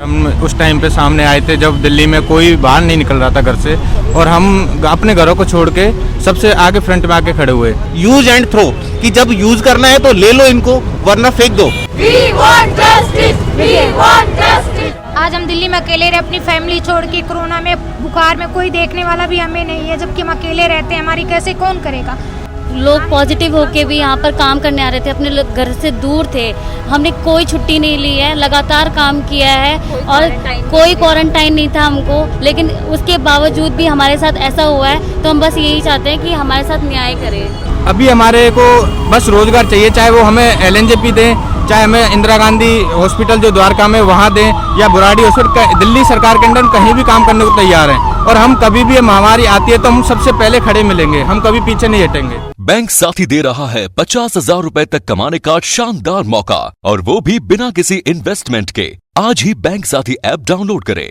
हम उस टाइम पे सामने आए थे जब दिल्ली में कोई बाहर नहीं निकल रहा था घर से, और हम अपने घरों को छोड़ के सबसे आगे फ्रंट में आके खड़े हुए। यूज एंड थ्रो, कि जब यूज करना है तो ले लो इनको वरना फेंक दो। We want justice! We want justice! आज हम दिल्ली में अकेले रहे, अपनी फैमिली छोड़ के, कोरोना में बुखार में कोई देखने वाला भी हमें नहीं है, जबकि हम अकेले रहते हैं, हमारी कैसे कौन करेगा। लोग पॉजिटिव होके भी यहाँ पर काम करने आ रहे थे, अपने घर से दूर थे। हमने कोई छुट्टी नहीं ली है, लगातार काम किया है और कोई क्वारंटाइन नहीं था हमको, लेकिन उसके बावजूद भी हमारे साथ ऐसा हुआ है। तो हम बस यही चाहते हैं कि हमारे साथ न्याय करें। अभी हमारे को बस रोजगार चाहिए, चाहे वो हमें LNJP दें, चाहे हमें इंदिरा गांधी हॉस्पिटल जो द्वारका में वहाँ दें, या बुराड़ी हॉस्पिटल, दिल्ली सरकार के अंडर कहीं भी काम करने को तैयार हैं। और हम कभी भी महामारी आती है तो हम सबसे पहले खड़े मिलेंगे, हम कभी पीछे नहीं हटेंगे। बैंक साथी दे रहा है 50,000 रुपए तक कमाने का शानदार मौका, और वो भी बिना किसी इन्वेस्टमेंट के। आज ही बैंक साथी ऐप डाउनलोड करें।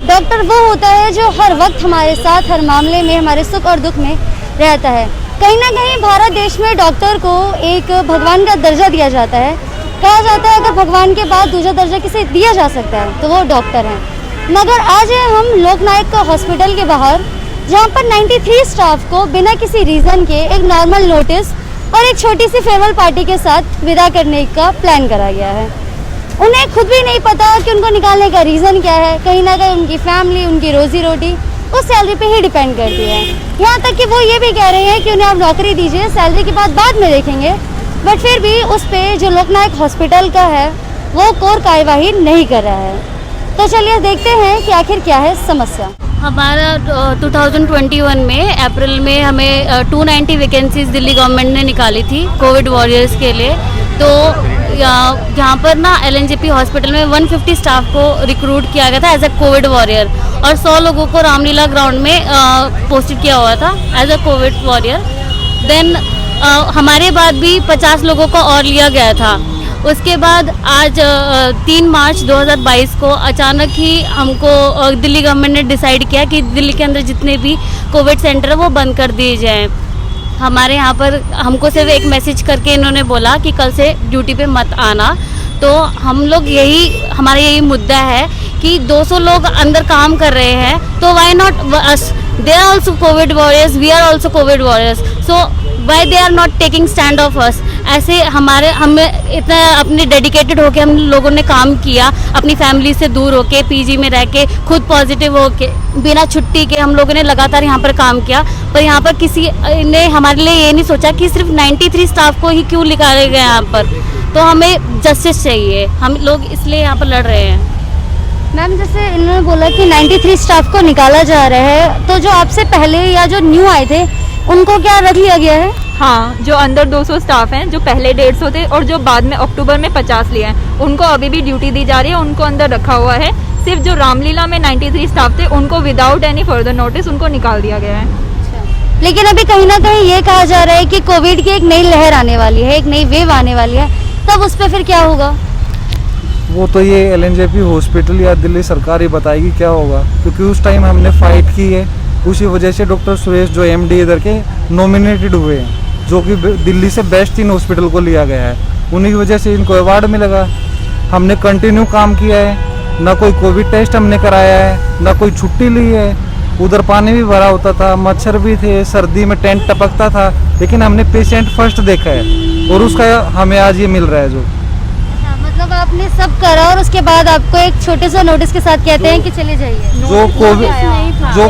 डॉक्टर वो होता है जो हर वक्त हमारे साथ, हर मामले में, हमारे सुख और दुख में रहता है। कहीं ना कहीं भारत देश में डॉक्टर को एक भगवान का दर्जा दिया जाता है। कहा जाता है अगर भगवान के बाद दूसरा दर्जा किसे दिया जा सकता है तो वो डॉक्टर हैं। मगर आज हम लोकनायक का हॉस्पिटल के बाहर, जहाँ पर 93 स्टाफ को बिना किसी रीज़न के एक नॉर्मल नोटिस और एक छोटी सी फेयरवेल पार्टी के साथ विदा करने का प्लान करा गया है। उन्हें खुद भी नहीं पता कि उनको निकालने का रीज़न क्या है। कहीं ना कहीं उनकी फैमिली, उनकी रोजी रोटी उस सैलरी पे ही डिपेंड करती है। यहाँ तक कि वो ये भी कह रहे हैं कि उन्हें आप नौकरी दीजिए, सैलरी की बात बाद में देखेंगे, बट फिर भी उस पे जो लोकनायक हॉस्पिटल का है वो कोई कार्यवाही नहीं कर रहा है। तो चलिए देखते हैं कि आखिर क्या है समस्या। हमारा 2021 में अप्रैल में हमें 290 वैकेंसीज दिल्ली गवर्नमेंट ने निकाली थी कोविड वॉरियर्स के लिए। तो यहाँ पर ना LNJP हॉस्पिटल में 150 स्टाफ को रिक्रूट किया गया था एज अ कोविड वॉरियर, और 100 लोगों को रामलीला ग्राउंड में पोस्टेड किया हुआ था as a covid warrior. Then हमारे बाद भी 50 लोगों को और लिया गया था। उसके बाद आज 3 मार्च 2022 को अचानक ही हमको दिल्ली गवर्नमेंट ने डिसाइड किया कि दिल्ली के अंदर जितने भी कोविड सेंटर है वो बंद कर दिए जाएं। हमारे यहाँ पर हमको सिर्फ एक मैसेज करके इन्होंने बोला कि कल से ड्यूटी पे मत आना। तो हम लोग हमारा यही मुद्दा है कि 200 लोग अंदर काम कर रहे हैं, तो why not us? They are also covid warriors, we are also covid warriors, so why they are not taking stand of us? ऐसे हमें इतना अपने डेडिकेटेड होके हम लोगों ने काम किया, अपनी फैमिली से दूर होके, PG में रह के, खुद पॉजिटिव होके, बिना छुट्टी के हम लोगों ने लगातार यहाँ पर काम किया। पर यहाँ पर किसी ने हमारे लिए ये नहीं सोचा कि सिर्फ 93 स्टाफ को ही क्यों निकाले गए यहाँ पर। तो हमें जस्टिस चाहिए, हम लोग इसलिए यहाँ पर लड़ रहे हैं। मैम, जैसे इन्होंने बोला कि 93 स्टाफ को निकाला जा रहा है, तो जो आपसे पहले या जो न्यू आए थे उनको क्या रख लिया गया है? हाँ, जो अंदर 200 स्टाफ हैं, जो पहले 150 थे और जो बाद में अक्टूबर में 50 लिए हैं, उनको अभी भी ड्यूटी दी जा रही है, उनको अंदर रखा हुआ है। सिर्फ जो रामलीला में 93 स्टाफ थे उनको विदाउट एनी फर्दर नोटिस उनको निकाल दिया गया है। लेकिन अभी कहीं ना कहीं ये कहा जा रहा है कि कोविड की एक नई लहर आने वाली है, एक नई वेव आने वाली है, तब उस पर फिर क्या होगा? वो तो ये LNJP हॉस्पिटल या दिल्ली सरकार ही बताएगी क्या होगा, क्योंकि उस टाइम हमने फाइट की है। उसी वजह से डॉक्टर सुरेश जो MD इधर के नॉमिनेटेड हुए हैं, जो कि दिल्ली से बेस्ट इन हॉस्पिटल को लिया गया है, उन्हीं की वजह से इनको अवार्ड मिलेगा। हमने कंटिन्यू काम किया है, ना कोई कोविड टेस्ट हमने कराया है, ना कोई छुट्टी ली है। उधर पानी भी भरा होता था, मच्छर भी थे, सर्दी में टेंट टपकता था, लेकिन हमने पेशेंट फर्स्ट देखा है और उसका हमें आज ये मिल रहा है। जो मतलब आपने सब करा और उसके बाद आपको एक छोटे से नोटिस के साथ कहते हैं कि चले जाइए। जो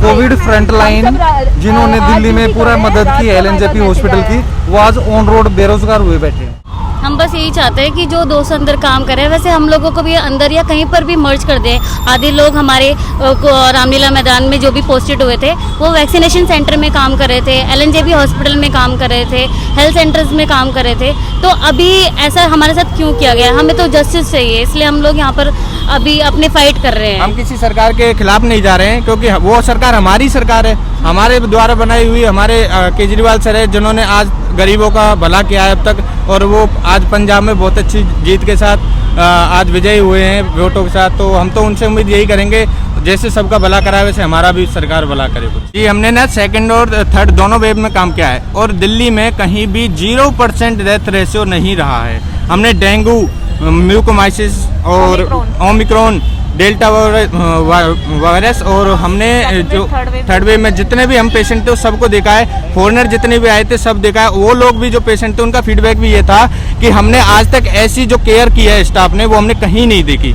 कोविड फ्रंट लाइन जिन्होंने दिल्ली में पूरा मदद की LNJP हॉस्पिटल की, वो आज ऑन रोड बेरोजगार हुए बैठे हैं। हम बस यही चाहते हैं कि जो 200 अंदर काम कर रहे हैं, वैसे हम लोगों को भी अंदर या कहीं पर भी मर्ज कर दें। आधे लोग हमारे रामलीला मैदान में जो भी पोस्टेड हुए थे वो वैक्सीनेशन सेंटर में काम कर रहे थे, LNJP हॉस्पिटल में काम कर रहे थे, हेल्थ सेंटर्स में काम कर रहे थे। तो अभी ऐसा हमारे साथ क्यों किया गया? हमें तो जस्टिस चाहिए, इसलिए हम लोग यहाँ पर अभी अपने फाइट कर रहे हैं। हम किसी सरकार के खिलाफ नहीं जा रहे हैं, क्योंकि वो सरकार हमारी सरकार है, हमारे द्वारा बनाई हुई। हमारे केजरीवाल सर है जिन्होंने आज गरीबों का भला किया है अब तक, और वो आज पंजाब में बहुत अच्छी जीत के साथ आज विजयी हुए हैं वोटों के साथ। तो हम तो उनसे उम्मीद यही करेंगे, जैसे सबका भला करा है वैसे हमारा भी सरकार भला करे। जी, हमने ना 2nd और 3rd दोनों वेव में काम किया है, और दिल्ली में कहीं भी 0% डेथ रेशियो नहीं रहा है। हमने डेंगू, म्यूकोमाइसिस और ओमिक्रॉन डेल्टा वायरस, और हमने जो थर्ड वेव में जितने भी हम पेशेंट थे सबको देखा है, फॉरेनर जितने भी आए थे सब देखा है। वो लोग भी जो पेशेंट थे उनका फीडबैक भी ये था कि हमने आज तक ऐसी जो केयर की है स्टाफ ने वो हमने कहीं नहीं देखी।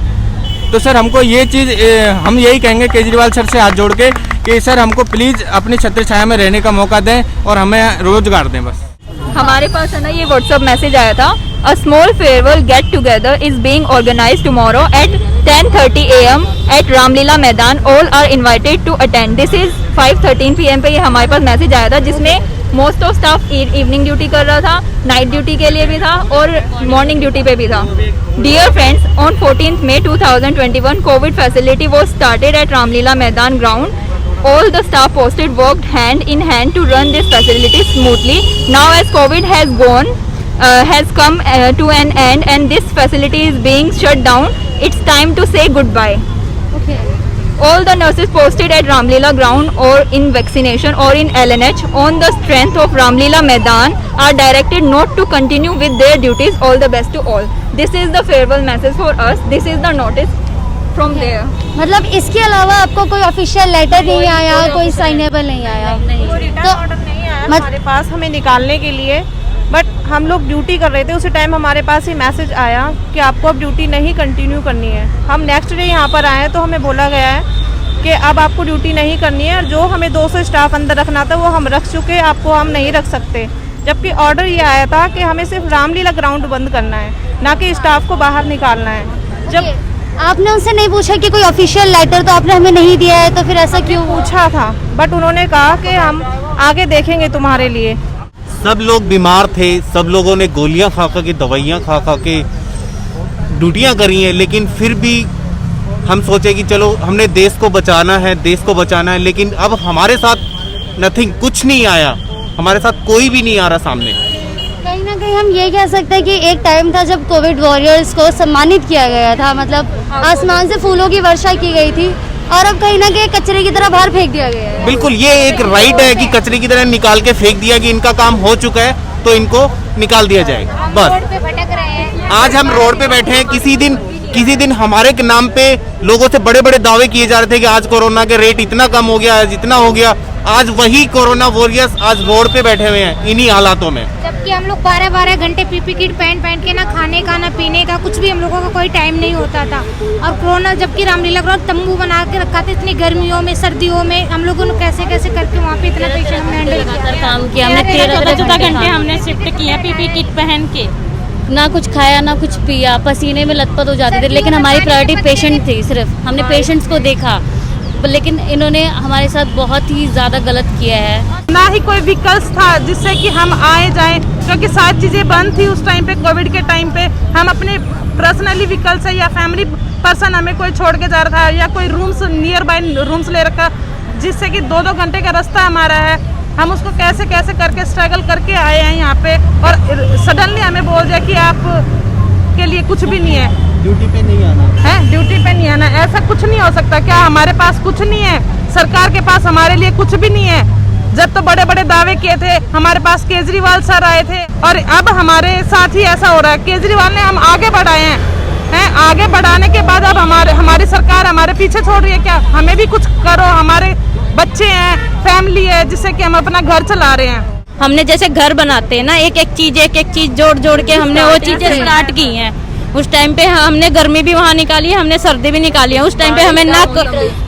तो सर हमको ये चीज़ हम यही कहेंगे केजरीवाल सर से हाथ जोड़ के कि सर हमको प्लीज़ अपनी छत्र छाया में रहने का मौका दें और हमें रोजगार दें बस। हमारे पास है ना ये व्हाट्सएप मैसेज आया था, a small farewell get together is being organised tomorrow at 10:30 AM at Ramlila Maidan, all are invited to attend. This is 5:13 PM पे ये हमारे पास मैसेज आया था, जिसमें most of staff evening duty कर रहा था, नाइट ड्यूटी के लिए भी था और मॉर्निंग ड्यूटी पे भी था। Dear friends, on 14th May 2021 covid facility was started at Ramlila Maidan ground. All the staff posted worked hand in hand to run this facility smoothly. Now as COVID has come to an end and this facility is being shut down, it's time to say goodbye. Okay. All the nurses posted at Ramlila ground or in vaccination or in LNH on the strength of Ramlila Maidan are directed not to continue with their duties. All the best to all. This is the farewell message for us. This is the notice from there. मतलब इसके अलावा आपको कोई official letter नहीं आया, कोई साइनेबल नहीं आया? रिटर्न ऑर्डर नहीं आया हमारे पास हमें निकालने के लिए, बट हम लोग ड्यूटी कर रहे थे उसी टाइम हमारे पास ही मैसेज आया कि आपको अब ड्यूटी नहीं कंटिन्यू करनी है। हम नेक्स्ट डे यहाँ पर आए हैं तो हमें बोला गया है कि अब आपको ड्यूटी नहीं करनी है और जो हमें 200 स्टाफ अंदर रखना था वो हम रख चुके, आपको हम नहीं रख सकते। जबकि ऑर्डर ये आया था कि हमें सिर्फ रामलीला ग्राउंड बंद करना है, ना कि स्टाफ को बाहर निकालना है। जब आपने उनसे नहीं पूछा कि कोई ऑफिशियल लेटर तो आपने हमें नहीं दिया है, तो फिर ऐसा क्यों? पूछा था बट उन्होंने कहा कि हम आगे देखेंगे तुम्हारे लिए। सब लोग बीमार थे, सब लोगों ने गोलियां खा खा के, दवाइयां खा खा के ड्यूटियां करी हैं, लेकिन फिर भी हम सोचे कि चलो हमने देश को बचाना है, देश को बचाना है, लेकिन अब हमारे साथ नथिंग, कुछ नहीं आया, हमारे साथ कोई भी नहीं आ रहा सामने। कहीं ना कहीं हम ये कह सकते हैं कि एक टाइम था जब कोविड वॉरियर्स को सम्मानित किया गया था, मतलब आसमान से फूलों की वर्षा की गई थी, और अब कहीं ना कहीं कचरे की तरह बाहर फेंक दिया गया है। बिल्कुल, ये एक राइट है कि कचरे की तरह निकाल के फेंक दिया कि इनका काम हो चुका है तो इनको निकाल दिया जाए बस। आज हम रोड पे बैठे हैं, किसी दिन हमारे के नाम पे लोगों से बड़े बड़े दावे किए जा रहे थे कि आज कोरोना के रेट इतना कम हो गया, आज इतना हो गया। आज वही कोरोना वॉरियर्स आज रोड पे बैठे हुए हैं इन्हीं हालातों में। जबकि हम लोग 12-12 घंटे पीपी किट पहन के ना खाने का ना पीने का कुछ भी हम लोगों का कोई टाइम नहीं होता था। और कोरोना जबकि रामलीला ग्राउंड तंबू बना के रखा था, इतनी गर्मियों में सर्दियों में हम लोगों ने कैसे करके वहाँ पे इतना पेशेंट हमने हैंडल किया, काम किया हमने। 13-14 घंटे हमने शिफ्ट किया पीपी किट पहन के, ना कुछ खाया ना कुछ पिया, पसीने में लथपथ हो जाते थे। लेकिन हमारी प्रायोरिटी पेशेंट थी, सिर्फ हमने पेशेंट्स को देखा, लेकिन इन्होंने हमारे साथ बहुत ही ज़्यादा गलत किया है। ना ही कोई विकल्प था जिससे कि हम आए जाएं, क्योंकि सारी चीज़ें बंद थी उस टाइम पे, कोविड के टाइम पे। हम अपने पर्सनली व्हीकल से या फैमिली पर्सन हमें कोई छोड़ के जा रहा था या कोई रूम्स नियर बाय रूम्स ले रखा, जिससे कि 2-2 घंटे का रास्ता हमारा है। हम उसको कैसे करके स्ट्रगल करके आए हैं यहाँ पे, और सडनली हमें बोल दिया कि आप के लिए कुछ भी नहीं है, ड्यूटी पे नहीं आना है, ड्यूटी पे नहीं आना। ऐसा कुछ नहीं हो सकता। क्या हमारे पास कुछ नहीं है? सरकार के पास हमारे लिए कुछ भी नहीं है। जब तो बड़े बड़े दावे किए थे, हमारे पास केजरीवाल सर आए थे, और अब हमारे साथ ही ऐसा हो रहा है। केजरीवाल ने हम आगे बढ़ाए हैं, आगे बढ़ाने के बाद अब हमारी सरकार हमारे पीछे छोड़ रही है। क्या हमें भी कुछ करो, हमारे बच्चे हैं, फैमिली है, जिससे कि हम अपना घर चला रहे हैं। हमने जैसे घर बनाते हैं ना, एक एक चीज जोड़ के हमने वो चीजें स्टार्ट की हैं। उस टाइम पे हमने गर्मी भी वहाँ निकाली है, हमने सर्दी भी निकाली है। उस टाइम पे हमें ना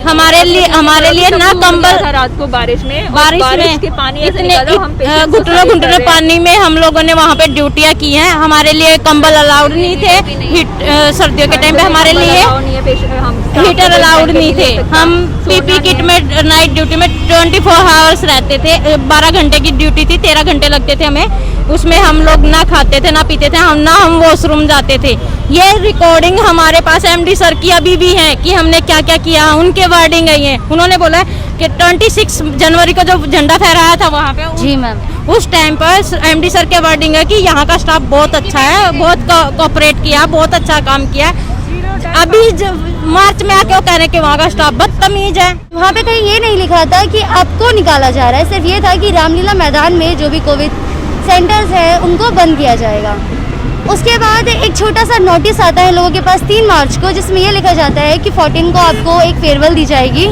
हमारे लिए ना कंबल, रात को बारिश में के पानी इतने घुटनों पानी में हम लोगों ने वहाँ पे ड्यूटियाँ की हैं। हमारे लिए कंबल अलाउड नहीं थे, सर्दियों के टाइम पे हमारे लिए हीटर अलाउड नहीं थे। हम पीपी किट में नाइट ड्यूटी में 24 आवर्स रहते थे, 12 घंटे की ड्यूटी थी, 13 घंटे लगते थे हमें। उसमें हम लोग ना खाते थे ना पीते थे, हम वॉशरूम जाते थे। ये रिकॉर्डिंग हमारे पास एमडी सर की अभी भी है कि हमने क्या क्या किया, उनके वर्डिंग है ये। उन्होंने बोला कि 26 जनवरी को जो झंडा फहराया था वहाँ पे, जी मैम, उस टाइम पर एमडी सर के वर्डिंग है कि यहाँ का स्टाफ बहुत अच्छा है, बहुत कोऑपरेट किया, बहुत अच्छा काम किया। अभी मार्च में आके वो कह रहे हैं कि वहाँ का स्टाफ बदतमीज है। वहाँ पे कहीं ये नहीं लिखा था कि आपको निकाला जा रहा है, सिर्फ ये था कि रामलीला मैदान में जो भी कोविड सेंटर्स है उनको बंद किया जाएगा। उसके बाद एक छोटा सा नोटिस आता है लोगों के पास 3 मार्च को, जिसमें ये लिखा जाता है कि 14 को आपको एक फेयरवेल दी जाएगी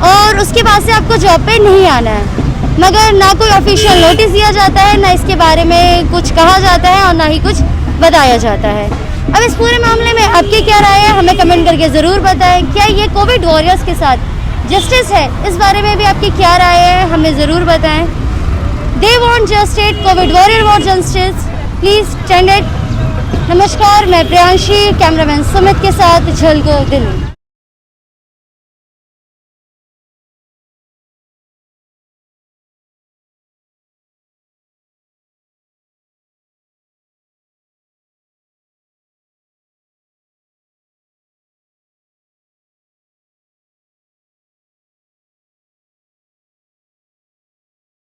और उसके बाद से आपको जॉब पे नहीं आना है। मगर ना कोई ऑफिशियल नोटिस दिया जाता है, ना इसके बारे में कुछ कहा जाता है और ना ही कुछ बताया जाता है। अब इस पूरे मामले में आपकी क्या राय है, हमें कमेंट करके ज़रूर बताएं। क्या ये कोविड वॉरियर्स के साथ जस्टिस है, इस बारे में भी आपकी क्या राय है, हमें ज़रूर बताएं। They want justice, Covid warrior want justice, please stand it. नमस्कार, मैं प्रियांशी, कैमरामैन सुमित के साथ झलको दिल्ली।